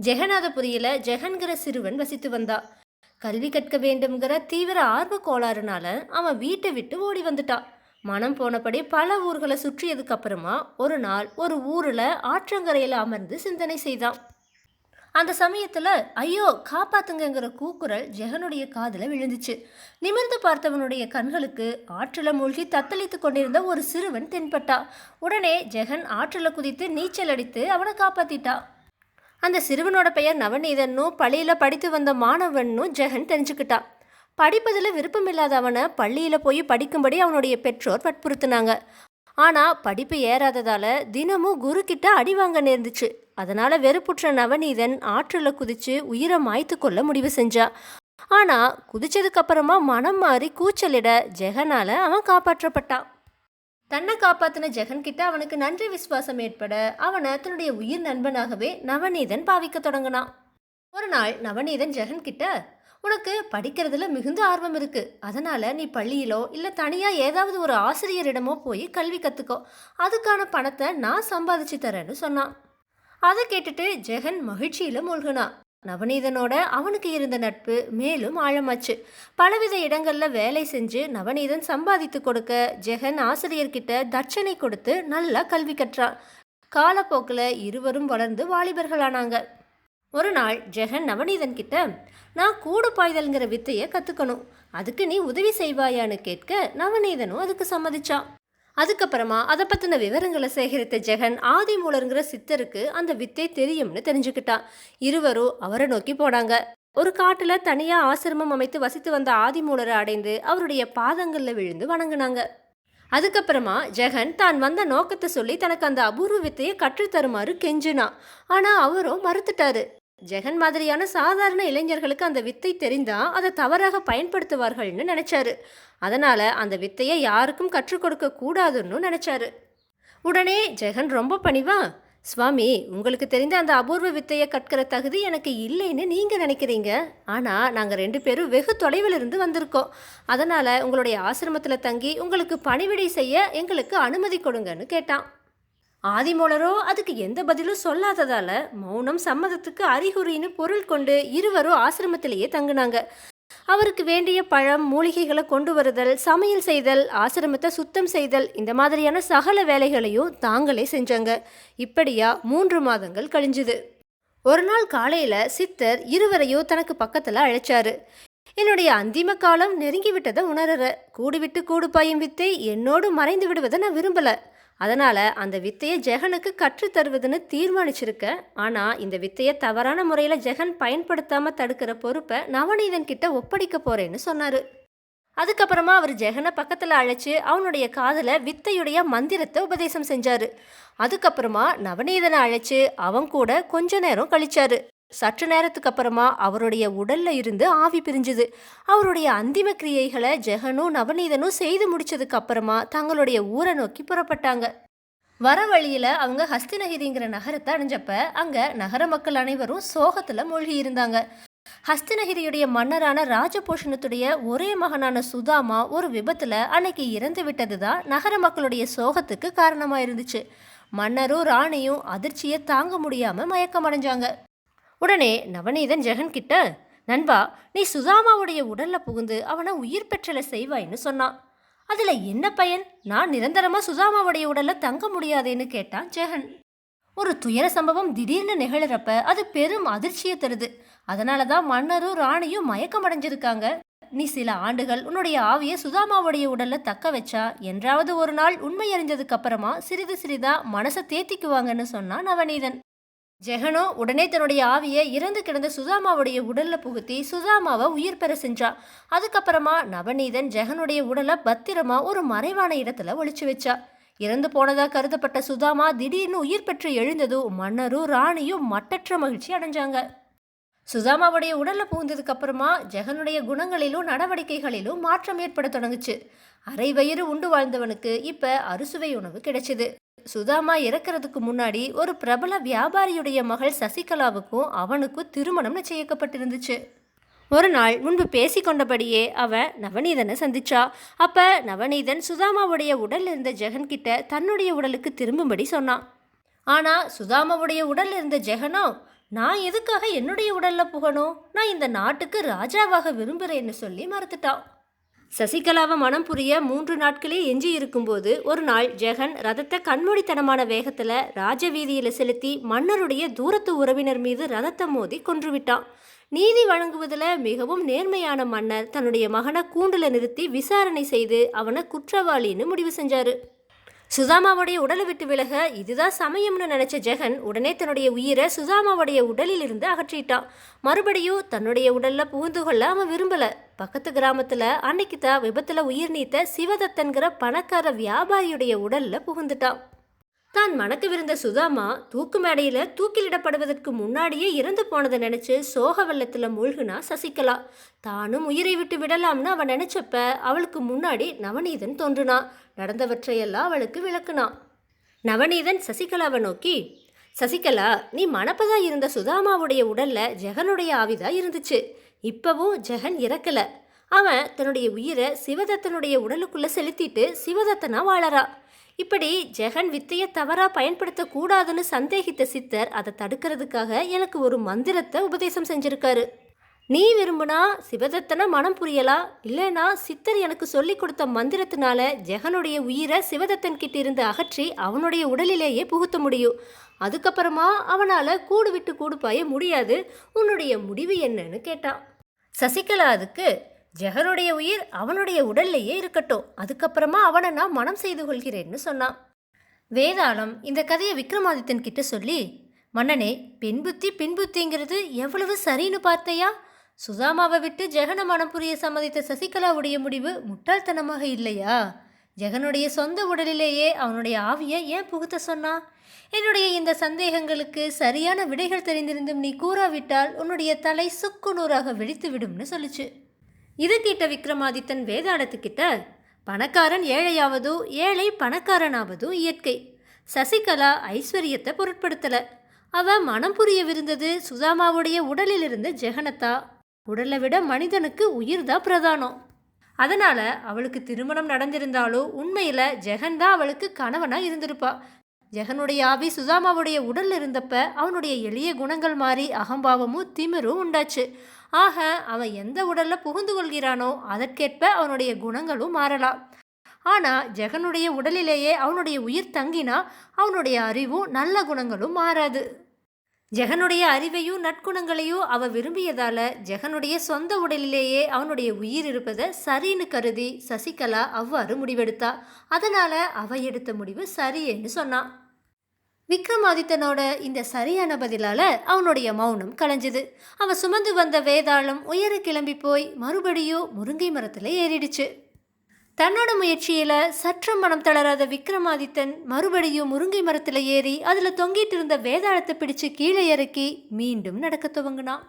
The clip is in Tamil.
ஜெகநாதபுரியில ஜெகன்கிற சிறுவன் வசித்து வந்தா. கல்வி கற்க வேண்டும்ங்கிற தீவிர ஆர்வ கோளாறுனால அவன் வீட்டை விட்டு ஓடி வந்துட்டான். மனம் போனபடி பல ஊர்களை சுற்றியதுக்கு அப்புறமா ஒரு நாள் ஒரு ஊர்ல ஆற்றங்கரையில அமர்ந்து சிந்தனை செய்தான். அந்த சமயத்துல ஐயோ காப்பாத்துங்கங்கிற கூக்குரல் ஜெகனுடைய காதுல விழுந்துச்சு. நிமிர்ந்து பார்த்தவனுடைய கண்களுக்கு ஆற்றுல மூழ்கி தத்தளித்து கொண்டிருந்த ஒரு சிறுவன் தென்பட்டா. உடனே ஜெகன் ஆற்றுல குதித்து நீச்சல் அடித்து அவனை காப்பாத்திட்டா. அந்த சிறுவனோட பெயர் நவநீதன்னும் பள்ளியில் படித்து வந்த மாணவன்னும் ஜெகன் தெரிஞ்சுக்கிட்டான். படிப்பதில் விருப்பமில்லாத அவனை பள்ளியில் போய் படிக்கும்படி அவனுடைய பெற்றோர் வற்புறுத்தினாங்க. ஆனால் படிப்பு ஏறாததால் தினமும் குரு கிட்ட அடி வாங்க நேர்ந்துச்சு. அதனால் வெறுப்புற்ற நவநீதன் ஆற்றில் குதித்து உயிரை மாய்த்து கொள்ள முடிவு செஞ்சான். ஆனால் குதிச்சதுக்கப்புறமா மனம் மாறி கூச்சலிட ஜெகனால் அவன் காப்பாற்றப்பட்டான். தன்னை காப்பாத்தின ஜெகன் கிட்ட அவனுக்கு நன்றி விசுவாசம் ஏற்பட அவனை தன்னுடைய உயிர் நண்பனாகவே நவநீதன் பாவிக்க தொடங்கினான். ஒரு நாள் நவநீதன் ஜெகன் கிட்ட, உனக்கு படிக்கிறதுல மிகுந்த ஆர்வம் இருக்கு, அதனால நீ பள்ளியிலோ இல்லை தனியா ஏதாவது ஒரு ஆசிரியரிடமோ போய் கல்வி கத்துக்கோ, அதுக்கான பணத்தை நான் சம்பாதிச்சு தரேன்னு சொன்னான். அதை கேட்டுட்டு ஜெகன் மகிழ்ச்சியில மூழ்கினான். நவநீதனோட அவனுக்கு இருந்த நட்பு மேலும் ஆழமாச்சு. பலவித இடங்கள்ல வேலை செஞ்சு நவநீதன் சம்பாதித்து கொடுக்க ஜெகன் ஆசிரியர்கிட்ட தட்சணை கொடுத்து நல்லா கல்வி கற்றான். காலப்போக்கில் இருவரும் வளர்ந்து வாலிபர்களானாங்க. ஒரு நாள் ஜெகன் நவநீதன் கிட்ட, நான் கூடு பாய்தல்ங்கிற வித்தையை கற்றுக்கணும், அதுக்கு நீ உதவி செய்வாயான்னு கேட்க நவநீதனும் அதுக்கு சம்மதிச்சான். அதுக்கப்புறமா அதை பற்றின விவரங்களை சேகரித்த ஜெகன் ஆதிமூலருங்கிற சித்தருக்கு அந்த வித்தை தெரியும்னு தெரிஞ்சுக்கிட்டான். இருவரும் அவரை நோக்கி போனாங்க. ஒரு காட்டுல தனியா ஆசிரமம் அமைத்து வசித்து வந்த ஆதிமூலரை அடைந்து அவருடைய பாதங்கள்ல விழுந்து வணங்குனாங்க. அதுக்கப்புறமா ஜெகன் தான் வந்த நோக்கத்தை சொல்லி தனக்கு அந்த அபூர்வ வித்தையை கற்றுத்தருமாறு கெஞ்சினான். ஆனா அவரும் மறுத்துட்டாரு. ஜெகன் மாதிரியான சாதாரண இளைஞர்களுக்கு அந்த வித்தை தெரிந்தா அதை தவறாக பயன்படுத்துவார்கள்னு நினைச்சாரு. அதனால அந்த வித்தையை யாருக்கும் கற்றுக் கொடுக்க கூடாதுன்னு நினைச்சாரு. உடனே ஜெகன் ரொம்ப பணிவா, சுவாமி, உங்களுக்கு தெரிந்த அந்த அபூர்வ வித்தையை கற்கிற தகுதி எனக்கு இல்லைன்னு நீங்க நினைக்கிறீங்க. ஆனா நாங்க 2 பேரும் வெகு தொலைவில் இருந்து வந்திருக்கோம். அதனால உங்களுடைய ஆசிரமத்துல தங்கி உங்களுக்கு பணிவிடை செய்ய எங்களுக்கு அனுமதி கொடுங்கன்னு கேட்டான். ஆதிமூலரோ அதுக்கு எந்த பதிலும் சொல்லாததால மௌனம் சம்மதத்துக்கு அறிகுறின்னு பொருள் கொண்டு இருவரும் ஆசிரமத்திலேயே தங்குனாங்க. அவருக்கு வேண்டிய பழம் மூலிகைகளை கொண்டு வருதல், சமையல் செய்தல், ஆசிரமத்தை சுத்தம் செய்தல், இந்த மாதிரியான சகல வேலைகளையும் தாங்களே செஞ்சாங்க. இப்படியா 3 மாதங்கள் கழிஞ்சுது. ஒரு நாள் காலையில சித்தர் இருவரையும் தனக்கு பக்கத்துல அழைச்சாரு. என்னுடைய அந்திம காலம் நெருங்கி விட்டதை உணர்ற, கூடு விட்டு கூடு பாயும் வித்தை என்னோடு மறைந்து விடுவதை நான் விரும்பல. அதனால அந்த வித்தையை ஜெகனுக்கு கற்றுத்தருவதுன்னு தீர்மானிச்சிருக்க. ஆனா இந்த வித்தையை தவறான முறையில ஜெகன் பயன்படுத்தாம தடுக்கிற பொறுப்பை நவநீதன் கிட்ட ஒப்படைக்க போறேன்னு சொன்னாரு. அதுக்கப்புறமா அவர் ஜெகனை பக்கத்துல அழைச்சு அவனுடைய காதல வித்தையுடைய மந்திரத்தை உபதேசம் செஞ்சாரு. அதுக்கப்புறமா நவநீதனை அழைச்சு அவன் கூட கொஞ்ச நேரம் கழிச்சாரு. சற்று நேரத்துக்கு அப்புறமா அவருடைய உடல்ல இருந்து ஆவி பிரிஞ்சுது. அவருடைய அந்திம கிரியைகளை ஜெகனும் நவநீதனும் செய்து முடிச்சதுக்கு அப்புறமா தங்களுடைய ஊரை நோக்கி புறப்பட்டாங்க. வர வழியில அவங்க ஹஸ்தினகிரிங்கிற நகரத்தை அடைஞ்சப்ப அங்க நகர மக்கள் அனைவரும் சோகத்துல மூழ்கி இருந்தாங்க. ஹஸ்தினகிரியுடைய மன்னரான ராஜபூஷணத்துடைய ஒரே மகனான சுதாமா ஒரு விபத்துல அன்னைக்கு இறந்து விட்டதுதான் நகர மக்களுடைய சோகத்துக்கு காரணமா இருந்துச்சு. மன்னரும் ராணியும் அதிர்ச்சியை தாங்க முடியாம மயக்கம் அடைஞ்சாங்க. உடனே நவநீதன் ஜெகன் கிட்ட, நண்பா, நீ சுதாமாவுடைய உடல்ல புகுந்து அவனை உயிர் பெற்றலை செய்வாய்ன்னு சொன்னான். அதுல என்ன பயன்? நான் நிரந்தரமா சுதாமாவுடைய உடல்ல தங்க முடியாதேன்னு கேட்டான் ஜெகன். ஒரு துயர சம்பவம் திடீர்னு நிகழறப்ப அது பெரும் அதிர்ச்சியை தருது. அதனாலதான் மன்னரும் ராணியும் மயக்கம் அடைஞ்சிருக்காங்க. நீ சில ஆண்டுகள் உன்னுடைய ஆவியை சுதாமாவுடைய உடல்ல தக்க வச்சா என்றாவது ஒரு நாள் உண்மை அறிஞ்சதுக்கு அப்புறமா சிறிது சிறிதா மனசை தேத்திக்குவாங்கன்னு சொன்னான் நவநீதன். ஜெகனோ உடனே தன்னுடைய ஆவியை இறந்து கிடந்த சுதாமாவுடைய உடல்ல புகுத்தி சுதாமாவை உயிர் பெற செஞ்சா. அதுக்கப்புறமா நவநீதன் ஜெகனுடைய உடலை பத்திரமா ஒரு மறைவான இடத்துல ஒளிச்சு வச்சா. இறந்து போனதா கருதப்பட்ட சுதாமா திடீர்னு உயிர் பெற்று எழுந்ததும் மன்னரும் ராணியும் மட்டற்ற மகிழ்ச்சி அடைஞ்சாங்க. சுதாமாவுடைய உடல்ல புகுந்ததுக்கு அப்புறமா ஜெகனுடைய குணங்களிலும் நடவடிக்கைகளிலும் மாற்றம் ஏற்பட தொடங்குச்சு. அரை வயிறு உண்டு வாழ்ந்தவனுக்கு இப்ப அறுசுவை உணவு கிடைச்சது. சுதாமா இறக்கிறதுக்கு முன்னாடி ஒரு பிரபல வியாபாரியுடைய மகள் சசிகலாவுக்கும் அவனுக்கும் திருமணம் நிச்சயிக்கப்பட்டிருந்துச்சு. ஒரு நாள் முன்பு பேசி கொண்டபடியே அவன் நவநீதனை சந்திச்சா. அப்ப நவநீதன் சுதாமாவுடைய உடல் இருந்த ஜெகன் கிட்ட தன்னுடைய உடலுக்கு திரும்பும்படி சொன்னான். ஆனா சுதாமாவுடைய உடல் இருந்த ஜெகனோ, நான் எதுக்காக என்னுடைய உடல்ல புகணும்? நான் இந்த நாட்டுக்கு ராஜாவாக விரும்புகிறேன்னு சொல்லி மறுத்துட்டான். சசிகலாவை மனம் புரிய 3 நாட்களே எஞ்சி இருக்கும்போது ஒரு நாள் ஜெகன் ரதத்தை கண்மூடித்தனமான வேகத்தில் ராஜவீதியில் செலுத்தி மன்னருடைய தூரத்து உறவினர் மீது ரதத்தை மோதி கொன்றுவிட்டான். நீதி வழங்குவதில் மிகவும் நேர்மையான மன்னர் தன்னுடைய மகனை கூண்டில் நிறுத்தி விசாரணை செய்து அவனை குற்றவாளின்னு முடிவு செஞ்சாரு. சுதாமாவுடைய உடலை விட்டு விலக இதுதான் சமயம்னு நினைச்ச ஜெகன் உடனே தன்னுடைய உயிரை சுதாமாவுடைய உடலில் இருந்து அகற்றிட்டான். மறுபடியும் தன்னுடைய உடல்ல புகுந்து கொள்ள அவன் விரும்பல. பக்கத்து கிராமத்துல அன்னைக்கு தான் விபத்துல உயிர் நீத்த சிவதத்தன்கிற பணக்கார வியாபாரியுடைய உடல்ல புகுந்துட்டான். தான் மணக்கவிருந்த சுதாமா தூக்கு மேடையில தூக்கிலிடப்படுவதற்கு முன்னாடியே இறந்து போனதை நினைச்சு சோக வெள்ளத்துல மூழ்கினா சசிகலா. தானும் உயிரை விட்டு விடலாம்னு அவன் நினைச்சப்ப அவளுக்கு முன்னாடி நவநீதன் தோன்றுனான். நடந்தவற்றையெல்லாம் அவளுக்கு விளக்குனான். நவநீதன் சசிகலாவை நோக்கி, சசிகலா, நீ மணப்பதா இருந்த சுதாமாவுடைய உடல்ல ஜெகனுடைய ஆவிதான் இருந்துச்சு. இப்பவும் ஜெகன் இறக்கல. அவன் தன்னுடைய உயிரை சிவதத்தனுடைய உடலுக்குள்ள செலுத்திட்டு சிவதத்தனா வாழறா. இப்படி ஜெகன் வித்தையை தவறா பயன்படுத்தக்கூடாதுன்னு சந்தேகித்த சித்தர் அதை தடுக்கிறதுக்காக எனக்கு ஒரு மந்திரத்தை உபதேசம் செஞ்சிருக்காரு. நீ விரும்புனா சிவதத்தனை மனம் புரியலாம், இல்லைனா சித்தர் எனக்கு சொல்லி கொடுத்த மந்திரத்தினால ஜெகனுடைய உயிரை சிவதத்தன் கிட்ட இருந்து அகற்றி அவனுடைய உடலிலேயே புகுத்த முடியும். அதுக்கப்புறமா அவனால் கூடு விட்டு கூடு பாய முடியாது. உன்னுடைய முடிவு என்னன்னு கேட்டான். சசிகலா அதுக்கு, ஜெகனுடைய உயிர் அவனுடைய உடல்லையே இருக்கட்டும், அதுக்கப்புறமா அவனை நான் மனம் செய்து கொள்கிறேன்னு சொன்னான். வேதாளம் இந்த கதையை விக்ரமாதித்தன் கிட்ட சொல்லி, மன்னனே, பெண் புத்தி பின் புத்திங்கிறது எவ்வளவு சரின்னு பார்த்தையா? சுதாமாவை விட்டு ஜெகனை மனம் புரிய சம்மதித்த சசிகலாவுடைய முடிவு முட்டாள்தனமாக இல்லையா? ஜெகனுடைய சொந்த உடலிலேயே அவனுடைய ஆவியை ஏன் புகுத்த சொன்னா? என்னுடைய இந்த சந்தேகங்களுக்கு சரியான விடைகள் தெரிந்திருந்தும் நீ கூறாவிட்டால் உன்னுடைய தலை சுக்கு நூறாக வெடித்து விடும்னு சொல்லிச்சு. இது கேட்ட விக்ரமாதித்தன் வேதாளத்துக்கிட்ட, பணக்காரன் ஏழையாவதோ ஏழை பணக்காரனாவதோ இயற்கை. சசிகலா ஐஸ்வர்யத்தை பொருட்படுத்தல. அவ மனம் புரியவிருந்தது சுதாமாவுடைய உடலில் இருந்து ஜெகனத்தா. உடலை விட மனிதனுக்கு உயிர் தான் பிரதானம். அதனால அவளுக்கு திருமணம் நடந்திருந்தாலும் உண்மையில ஜெகன் தான் அவளுக்கு கணவனா இருந்திருப்பா. ஜெகனுடைய ஆவி சுதாமாவுடைய உடல்ல இருந்தப்ப அவனுடைய எளிய குணங்கள் மாறி அகம்பாவமும் திமிரும் உண்டாச்சு. ஆக அவன் எந்த உடல்ல புகுந்து கொள்கிறானோ அதற்கேற்ப அவனுடைய குணங்களும் மாறலாம். ஆனா ஜெகனுடைய உடலிலேயே அவனுடைய உயிர் தங்கினா அவனுடைய அறிவும் நல்ல குணங்களும் மாறாது. ஜெகனுடைய அறிவையும் நற்குணங்களையும் அவ விரும்பியதால ஜெகனுடைய சொந்த உடலிலேயே அவனுடைய உயிர் இருப்பதை சரின்னு கருதி சசிகலா அவ்வாறு முடிவெடுத்தா. அதனால அவ எடுத்த முடிவு சரியேன்னு சொன்னான். விக்ரமாதித்தனோட இந்த சரியான பதிலால அவனுடைய மௌனம் கலைஞ்சுது. அவன் சுமந்து வந்த வேதாளம் உயர கிளம்பி போய் மறுபடியும் முருங்கை மரத்தில் ஏறிடுச்சு. தன்னோட முயற்சியில சற்றும் மனம் தளராத விக்ரமாதித்தன் மறுபடியும் முருங்கை மரத்தில் ஏறி அதில் தொங்கிட்டு இருந்த வேதாளத்தை பிடிச்சு கீழே இறக்கி மீண்டும் நடக்க துவங்கினான்.